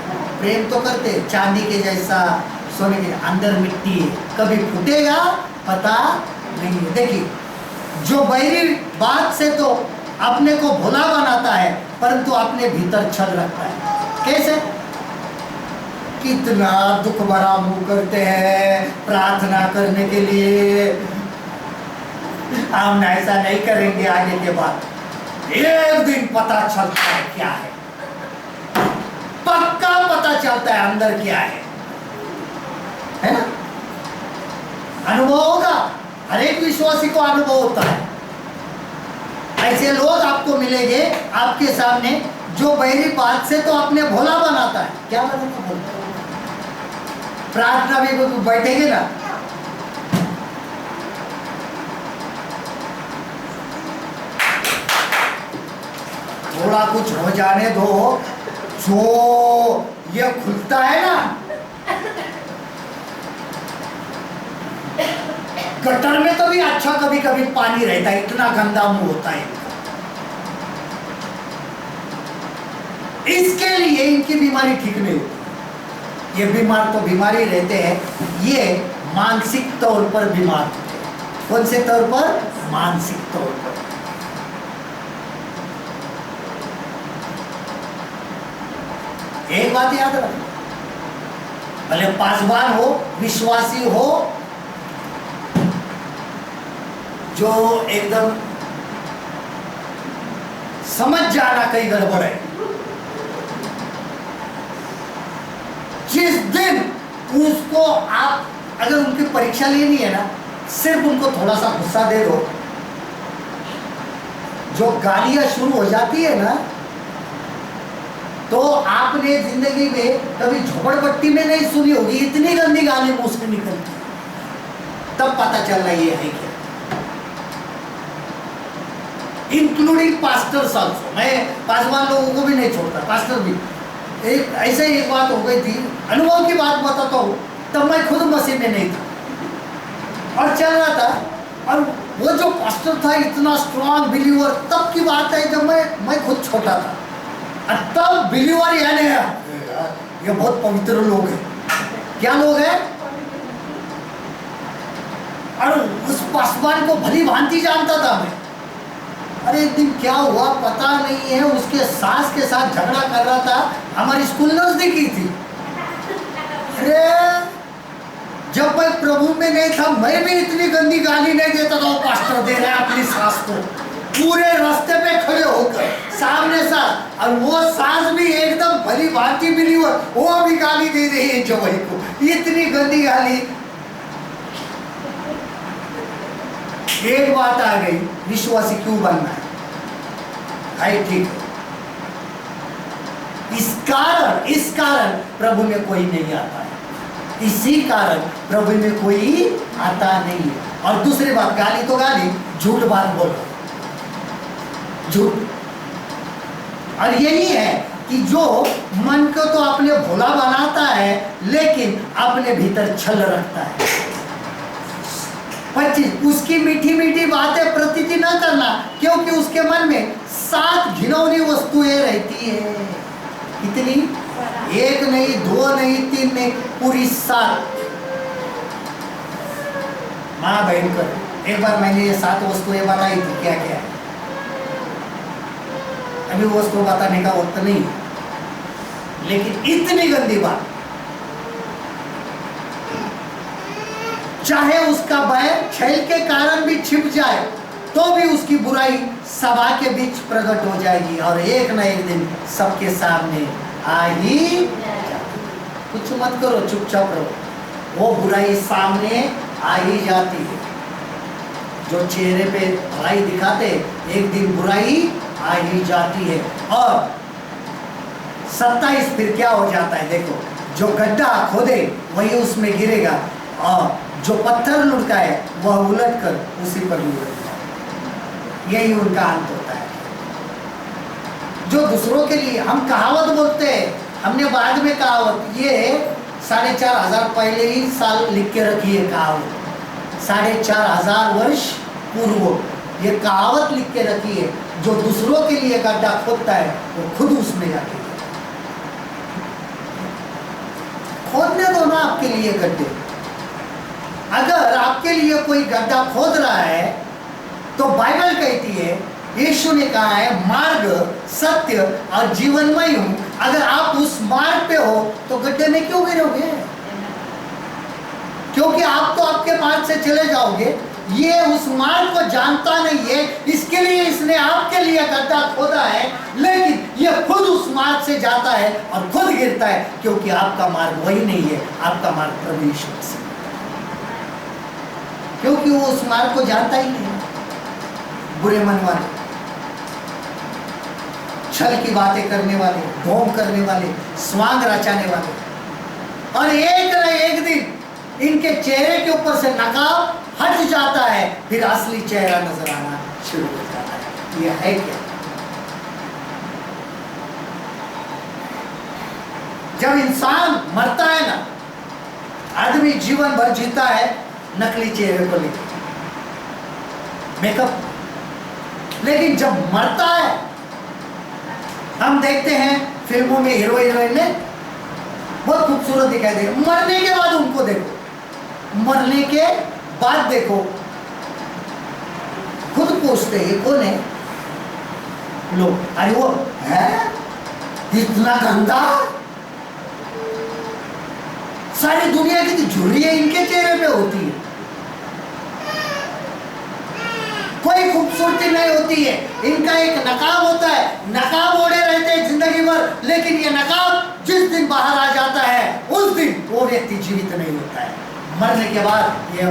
प्रेम तो करते चांदी के जैसा, सोने के, अंदर मिट्टी है, कभी फूटेगा पता नहीं है। देखिए, जो बैरी बात से तो अपने को भोला बनाता है परंतु अपने भीतर छल रखता है। कैसे? कितना दुख भरा मुंह करते हैं प्रार्थना करने के लिए, हम ऐसा नहीं करेंगे आगे के बाद। एक दिन पता चलता है क्या है, पक्का पता चलता है अंदर क्या है ना? अनुभव होगा, हर एक विश्वासी को अनुभव होता है। ऐसे लोग आपको मिलेंगे आपके सामने जो बहरी बात से तो अपने भोला बनाता है। क्या बनाता? बोलता है प्रार्थना भी बैठेंगे ना, थोड़ा कुछ हो जाने दो, जो ये खुलता है ना गटर में, तो भी अच्छा कभी कभी पानी रहता है, इतना गंदा मुंह होता है। इसके लिए इनकी बीमारी ठीक नहीं होती। ये बीमार तो बीमारी रहते हैं, ये मानसिक तौर पर बीमार होते हैं। कौन से तौर पर? मानसिक तौर पर। एक बात याद रखना, भले पासवान हो, विश्वासी हो, जो एकदम समझ जाना कहीं गड़बड़ है, जिस दिन उसको आप अगर उनकी परीक्षा लेनी है ना, सिर्फ उनको थोड़ा सा गुस्सा दे दो, जो गालियां शुरू हो जाती है ना, तो आपने जिंदगी में कभी झोपड़पट्टी में नहीं सुनी होगी, इतनी गंदी गाली मुंह से निकलती, तब पता चल रहा ये है क्या। इंक्लूडिंग पास्टर्स ऑल्सो, मैं पासवान लोगों को भी नहीं छोड़ता, पास्टर भी। एक ऐसे ही एक बात हो गई थी, अनुभव की बात बताता हूँ, तब मैं खुद मसीह में नहीं था और चल रहा था, और वो जो पास्टर था इतना स्ट्रांग बिलीवर, तब की बात है जब मैं खुद छोटा था, और तब बिलीवर यानी ये बहुत पवित्र लोग हैं। क्या लोग हैं? और उस पासवान को भली भांति जानता था मैं। अरे एक दिन क्या हुआ पता नहीं है, उसके सास के साथ झगड़ा कर रहा था, हमारी स्कूल नजदीकी थी। अरे जब मैं प्रभु में नहीं था, मैं भी इतनी गंदी गाली नहीं देता था, वो पास्टर दे रहा है अपनी सास को, पूरे रास्ते पे खड़े होकर सामने सास, और वो सास भी एकदम भली भांति बिलीवर, वो भी गाली दे रही है जवाई को, इतनी गंदी गाली। एक बात आ गई, विश्वासी क्यों बनना है ठीक। इस कारण प्रभु में कोई नहीं आता है, इसी कारण प्रभु में कोई आता नहीं है। और दूसरी बात, गाली तो गाली, झूठ बात बोलो, झूठ। और यही है कि जो मन को तो अपने भोला बनाता है, लेकिन अपने भीतर छल रखता है। 25, उसकी मीठी मीठी बातें प्रतीति न करना, क्योंकि उसके मन में 7 घिनौनी वस्तुएं रहती है। कितनी? 1 नहीं, 2 नहीं, 3 नहीं, पूरी 7। माँ भयंकर। एक बार मैंने ये 7 वस्तुएं बताई थी, क्या क्या है, अभी वो वस्तु बताने का वक्त नहीं, लेकिन इतनी गंदी बात, चाहे उसका बैर छैल के कारण भी छिप जाए, तो भी उसकी बुराई सभा के बीच प्रकट हो जाएगी, और एक न एक दिन सबके सामने आ ही जाती। कुछ मत करो, चुपचाप रहो, वो बुराई सामने आ ही जाती है। जो चेहरे पे भलाई दिखाते, एक दिन बुराई आ ही जाती है। और 27 फिर क्या हो जाता है, देखो, जो गड्ढा खोदे वही उसमें गिरेगा, और जो पत्थर लुढ़काए वह उलट कर उसी पर लुढ़क जाए। यही उनका अंत होता है। जो दूसरों के लिए हम कहावत बोलते हैं, हमने बाद में कहावत, ये 4500 पहले ही साल लिख के रखी है कहावत, 4500 वर्ष पूर्व ये कहावत लिख के रखी है। जो दूसरों के लिए गड्ढा खोदता है वो खुद उसमें जाके खोदने दो ना आपके लिए गड्ढे। अगर आपके लिए कोई गड्ढा खोद रहा है तो बाइबल कहती है, यीशु ने कहा है, मार्ग, सत्य और जीवन मैं हूं। अगर आप उस मार्ग पे हो तो गड्ढे में क्यों गिरोगे? क्योंकि आप तो आपके मार्ग से चले जाओगे। ये उस मार्ग को जानता नहीं है, इसके लिए इसने आपके लिए गड्ढा खोदा है, लेकिन ये खुद उस मार्ग से जाता है और खुद गिरता है, क्योंकि आपका मार्ग वही नहीं है, आपका मार्ग प्रभु यीशु मसीह, क्योंकि वो उस मार्ग को जानता ही नहीं। बुरे मन वाले, छल की बातें करने वाले, ढोंग करने वाले, स्वांग रचाने वाले, और एक न एक दिन इनके चेहरे के ऊपर से नकाब हट जाता है, फिर असली चेहरा नजर आना शुरू हो जाता है। यह है क्या? जब इंसान मरता है ना, आदमी जीवन भर जीता है नकली चेहरे को लेकर, मेकअप, लेकिन जब मरता है, हम देखते हैं फिल्मों में हीरो हीरोइन ने बहुत खूबसूरत दिखाई दे, मरने के बाद उनको देखो, मरने के बाद देखो, खुद पूछते हैं कौन है लोग, अरे वो है इतना गंदा, सारी दुनिया की तो झुर्रियां इनके चेहरे पे होती है, कोई खूबसूरती नहीं होती है। इनका एक नकाब होता है, नकाब ओढ़े रहते हैं जिंदगी भर, लेकिन ये नकाब जिस दिन बाहर आ जाता है उस दिन वो व्यक्ति जीवित नहीं होता है। मरने के बाद ये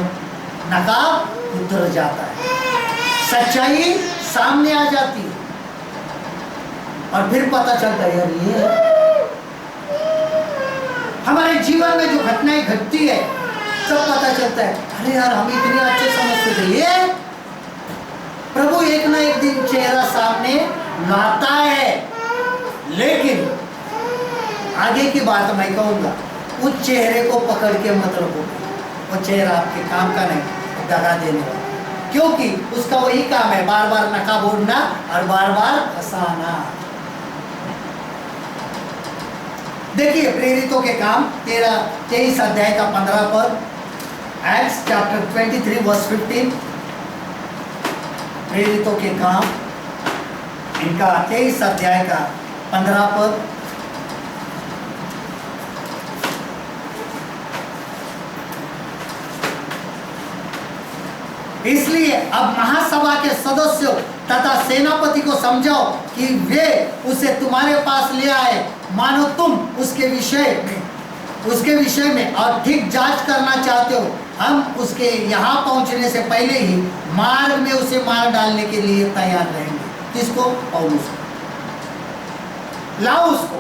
नकाब उतर जाता है, सच्चाई सामने आ जाती है और फिर पता चलता है यार ये हमारे जीवन में जो घटनाएं घटती है सब पता चलता है। अरे यार हम इतने अच्छे समझते थे, ये प्रभु एक ना एक दिन चेहरा सामने लाता है। लेकिन आगे की बात मैं कहूंगा, उस चेहरे को पकड़ के मत रखो, वो चेहरा आपके काम का नहीं, दगा देने वाला, क्योंकि उसका वही काम है बार बार नकाब ओढ़ना और बार बार हंसाना। देखिए प्रेरितों के काम 23 अध्याय का 15 पद, एक्ट्स चैप्टर 23 वर्स 15। प्रेरितों के काम इनका 23 अध्याय का 15 पद। इसलिए अब महासभा के सदस्यों तथा सेनापति को समझाओ कि वे उसे तुम्हारे पास ले आए, मानो तुम उसके विषय में और ठीक जांच करना चाहते हो। हम उसके यहाँ पहुँचने से पहले ही मार्ग में उसे मार डालने के लिए तैयार रहेंगे। किसको? पौलुस को। लाओ उसको,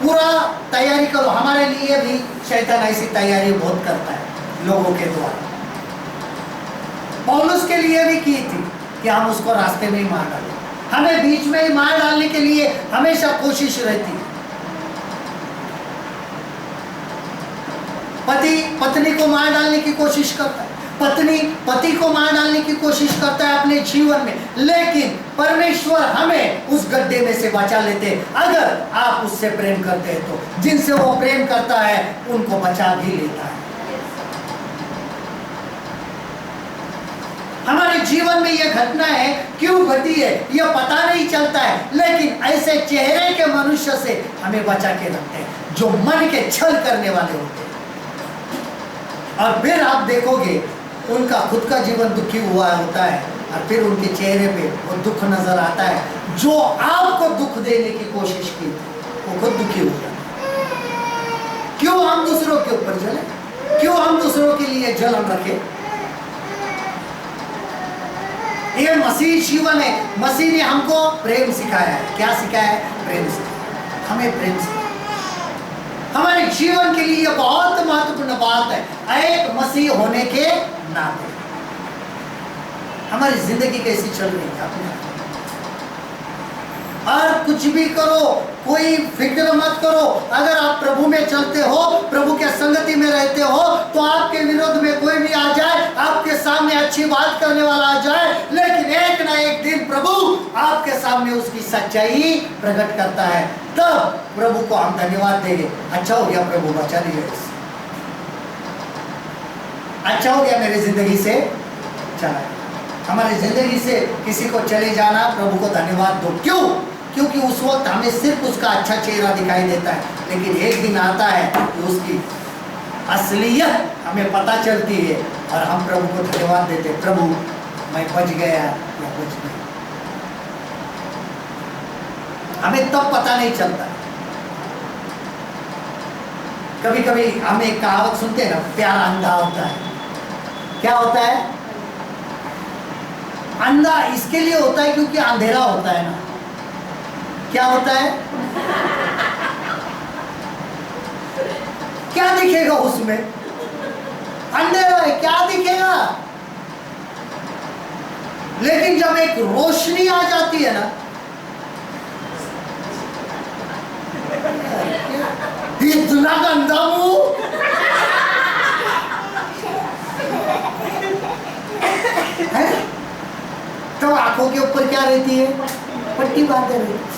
पूरा तैयारी करो। हमारे लिए भी शैतान ऐसी तैयारी बहुत करता है लोगों के द्वारा। पौलुस के लिए भी की थी कि हम उसको रास्ते में ही मार डालें, हमें बीच में ही मार डालने के लिए हमेशा कोशिश रहती है। पति पत्नी को मार डालने की कोशिश करता है, पत्नी पति को मार डालने की कोशिश करता है अपने जीवन में, लेकिन परमेश्वर हमें उस गड्ढे में से बचा लेते हैं अगर आप उससे प्रेम करते हैं तो। जिनसे वो प्रेम करता है उनको बचा भी लेता है। हमारे जीवन में यह घटना है क्यों घटी है यह पता नहीं चलता है, लेकिन ऐसे चेहरे के मनुष्य से हमें बचा के रखते हैं जो मन के छल करने वाले होते हैं। और फिर आप देखोगे उनका खुद का जीवन दुखी हुआ होता है और फिर उनके चेहरे पे वो दुख नजर आता है। जो आपको दुख देने की कोशिश की वो खुद दुखी हो जाता है। क्यों हम दूसरों के ऊपर जले? क्यों हम दूसरों के लिए जलन रखें? ये मसीह जीवन है। मसीह ने हमको प्रेम सिखाया है। क्या सिखाया है? प्रेम सिखाया। हमें प्रेम सिखाया। हमारे जीवन के लिए बहुत महत्वपूर्ण बात है एक मसीह होने के नाते। हमारी जिंदगी कैसी चल रही है अपने और कुछ भी करो, कोई फिक्र मत करो। अगर आप प्रभु में चलते हो, प्रभु के संगति में रहते हो, तो आपके विरोध में कोई भी आ जाए, आपके सामने अच्छी बात करने वाला आ जाए, लेकिन एक ना एक दिन प्रभु आपके सामने उसकी सच्चाई प्रकट करता है। तब प्रभु को हम धन्यवाद देंगे। अच्छा हो गया प्रभु बचा लिया, अच्छा हो गया मेरी जिंदगी से चला। हमारी जिंदगी से किसी को चले जाना, प्रभु को धन्यवाद दो। क्यों? क्योंकि उस वक्त हमें सिर्फ उसका अच्छा चेहरा दिखाई देता है, लेकिन एक दिन आता है कि उसकी असलियत हमें पता चलती है और हम प्रभु को धन्यवाद देते हैं। प्रभु मैं बच गया या बच गया। हमें तब पता नहीं चलता। कभी कभी हम एक कहावत सुनते हैं ना, प्यार अंधा होता है। क्या होता है? अंधा इसके लिए होता है क्योंकि अंधेरा होता है ना। क्या होता है? क्या दिखेगा उसमें? अंधेरा है, क्या दिखेगा? लेकिन जब एक रोशनी आ जाती है ना, इतना गंदा मुंह, तो आंखों के ऊपर क्या रहती है? पट्टी बांधे रहती है।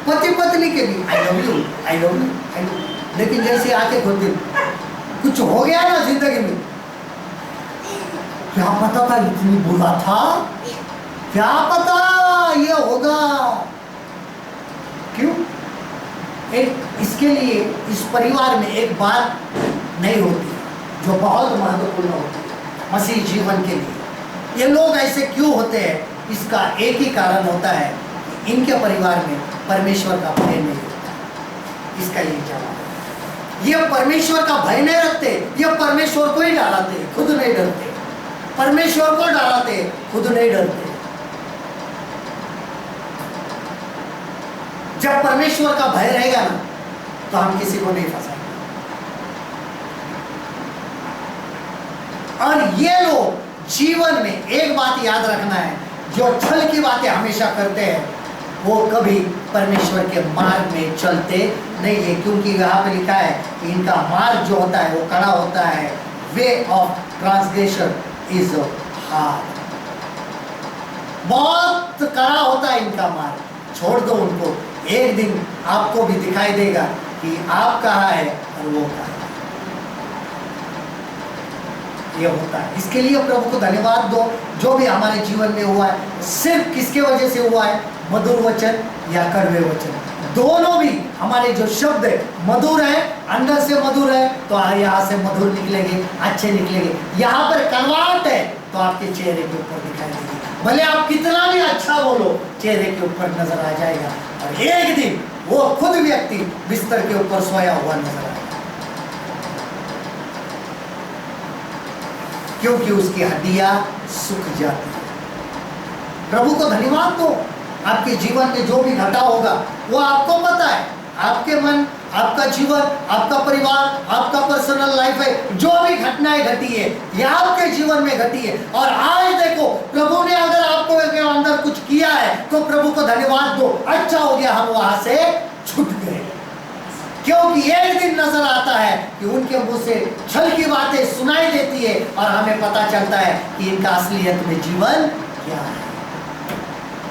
पति पत्नी के लिए I love you, I love you, I love you. लेकिन जैसे आंखें खोलते कुछ हो गया ना जिंदगी में, क्या पता था इतनी बुरा था, क्या पता ये होगा। क्यों? एक इसके लिए इस परिवार में एक बात नहीं होती जो बहुत महत्वपूर्ण होती है मसीह जीवन के लिए। ये लोग ऐसे क्यों होते हैं? इसका एक ही कारण होता है कि इनके परिवार में परमेश्वर का भय नहीं होता। इसका ये जवाब है। ये परमेश्वर का भय नहीं रखते, ये परमेश्वर को ही डराते, खुद नहीं डरते। परमेश्वर को डराते, खुद नहीं डरते। जब परमेश्वर का भय रहेगा ना तो हम किसी को नहीं फंसाएंगे। और ये लोग जीवन में एक बात याद रखना है, जो छल की बातें हमेशा करते हैं वो कभी परमेश्वर के मार्ग में चलते नहीं है, क्योंकि यहाँ पे लिखा है कि इनका मार्ग जो होता है वो कड़ा होता है। Way of transgression is hard, बहुत कड़ा होता है इनका मार्ग। छोड़ दो उनको, एक दिन आपको भी दिखाई देगा कि आप कहाँ है और वो कहाँ है। ये होता है। इसके लिए प्रभु को धन्यवाद दो। जो भी हमारे जीवन में हुआ है सिर्फ किसके वजह से हुआ है? मधुर वचन या कड़वे वचन, दोनों भी। हमारे जो शब्द है मधुर है, अंदर से मधुर है तो यहाँ से मधुर निकलेंगे, अच्छे निकलेंगे। यहाँ पर कड़वाहट है तो आपके चेहरे के ऊपर दिखाई देगी। भले आप कितना भी अच्छा बोलो, चेहरे के ऊपर नजर आ जाएगा। और एक दिन वो खुद व्यक्ति बिस्तर के ऊपर सोया हुआ नजर आएगा, क्योंकि उसकी हड्डियां सूख जाती है। प्रभु को धन्यवाद दो। आपके जीवन में जो भी घटा होगा वो आपको पता है। आपके मन, आपका जीवन, आपका परिवार, आपका पर्सनल लाइफ है, जो भी घटनाएं घटी है ये आपके जीवन में घटी है। और आज देखो, प्रभु ने अगर आपको अंदर कुछ किया है तो प्रभु को धन्यवाद दो। अच्छा हो गया हम वहां से छूट गए, क्योंकि एक दिन नजर आता है कि उनके मुंह से छल की बातें सुनाई देती है और हमें पता चलता है कि इनका असलियत में जीवन क्या है।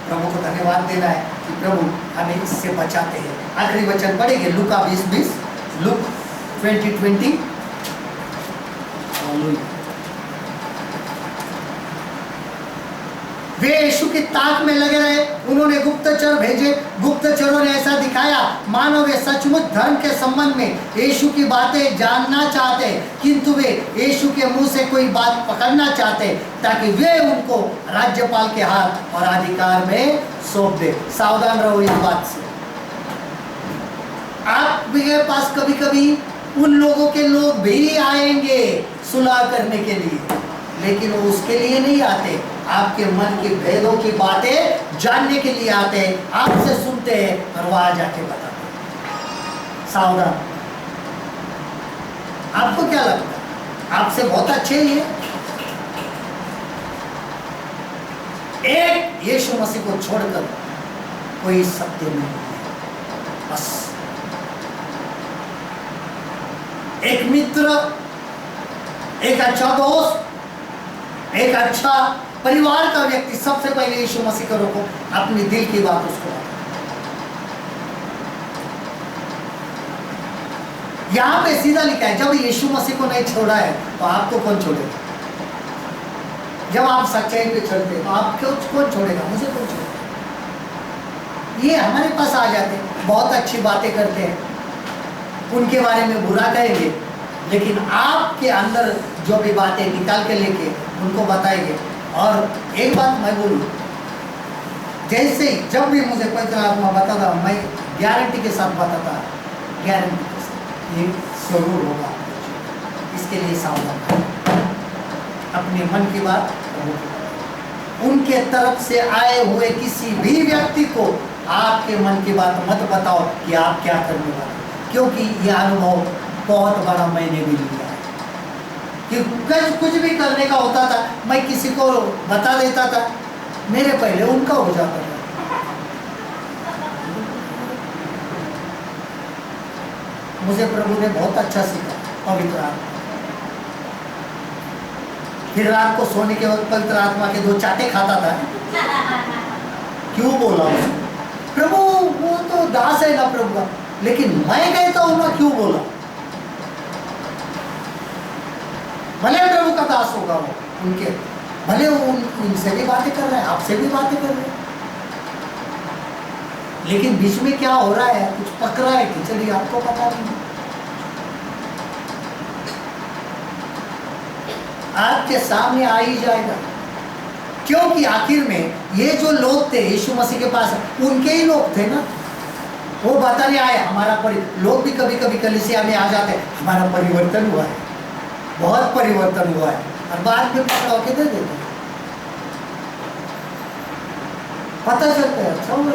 प्रभु को धन्यवाद देना है कि प्रभु हमें इससे बचाते हैं। आखिरी वचन पढ़ेंगे, लूका 20:20, लूक 20:20। वे यीशु की ताक में लगे रहे। उन्होंने गुप्तचर भेजे। गुप्तचरों ने ऐसा दिखाया मानो वे सचमुच धर्म के संबंध में यीशु की बातें जानना चाहते, किंतु वे यीशु के मुंह से कोई बात पकड़ना चाहते ताकि वे उनको राज्यपाल के हाथ और अधिकार में सौंप दे। सावधान रहो इस बात से। आपके पास कभी कभी उन लोगों के लोग भी आएंगे सुलह करने के लिए, लेकिन वो उसके लिए नहीं आते, आपके मन के भेदों की बातें जानने के लिए आते हैं। आपसे सुनते हैं और वहां जाके बताते हैं। सावधान। आपको क्या लगता है आपसे बहुत अच्छे ही है? एक यीशु मसीह को छोड़कर कोई सत्य नहीं है। बस एक मित्र, एक अच्छा दोस्त, एक अच्छा परिवार का व्यक्ति, सबसे पहले यीशु मसीह को रोको, अपनी दिल की बात उसको बताओ। यहां पे सीधा लिखा है, जब यीशु मसीह को नहीं छोड़ा है तो आपको कौन छोड़ेगा? जब आप सच्चाई पे चलते हैं तो आप कौन छोड़ेगा? मुझे कौन छोड़ेगा? ये हमारे पास आ जाते हैं, बहुत अच्छी बातें करते हैं, उनके बारे में बुरा कहेंगे, लेकिन आपके अंदर जो भी बातें निकाल के लेके उनको बताएंगे। और एक बात मैं बोलूँ, जैसे ही जब भी मुझे पवित्र आत्मा बताता, मैं गारंटी के साथ बताता, गारंटी के साथ ये जरूर होगा। इसके लिए सावधान, अपने मन की बात उनके तरफ से आए हुए किसी भी व्यक्ति को आपके मन की बात मत बताओ कि आप क्या करने वाले, क्योंकि यह अनुभव बहुत बड़ा मैंने भी लिया है कि कुछ भी करने का होता था, मैं किसी को बता देता था, मेरे पहले उनका हो जाता था। मुझे प्रभु ने बहुत अच्छा सीखा, पवित्र आत्मा। फिर रात को सोने के वक्त पवित्र आत्मा के 2 चाटे खाता था। क्यों बोला उसने? प्रभु वो तो दास है ना प्रभु का, लेकिन मैं कहता हूं ना, क्यों बोला? भले प्रभु का दास होगा वो, उनके भले वो उनसे भी बातें कर रहे हैं, आपसे भी बातें कर रहे हैं, लेकिन बीच में क्या हो रहा है, कुछ पक रहा है खिचड़ी, आपको पता नहीं। आपके सामने आ ही जाएगा, क्योंकि आखिर में ये जो लोग थे यीशु मसीह के पास, उनके ही लोग थे ना। वो बताने आए हमारा लोग भी कभी कभी कलीसिया में आ जाते हैं, हमारा परिवर्तन हुआ है, बहुत परिवर्तन हुआ है, और बाद में पकड़ा के दे देते, पता चलता है अच्छा हुआ।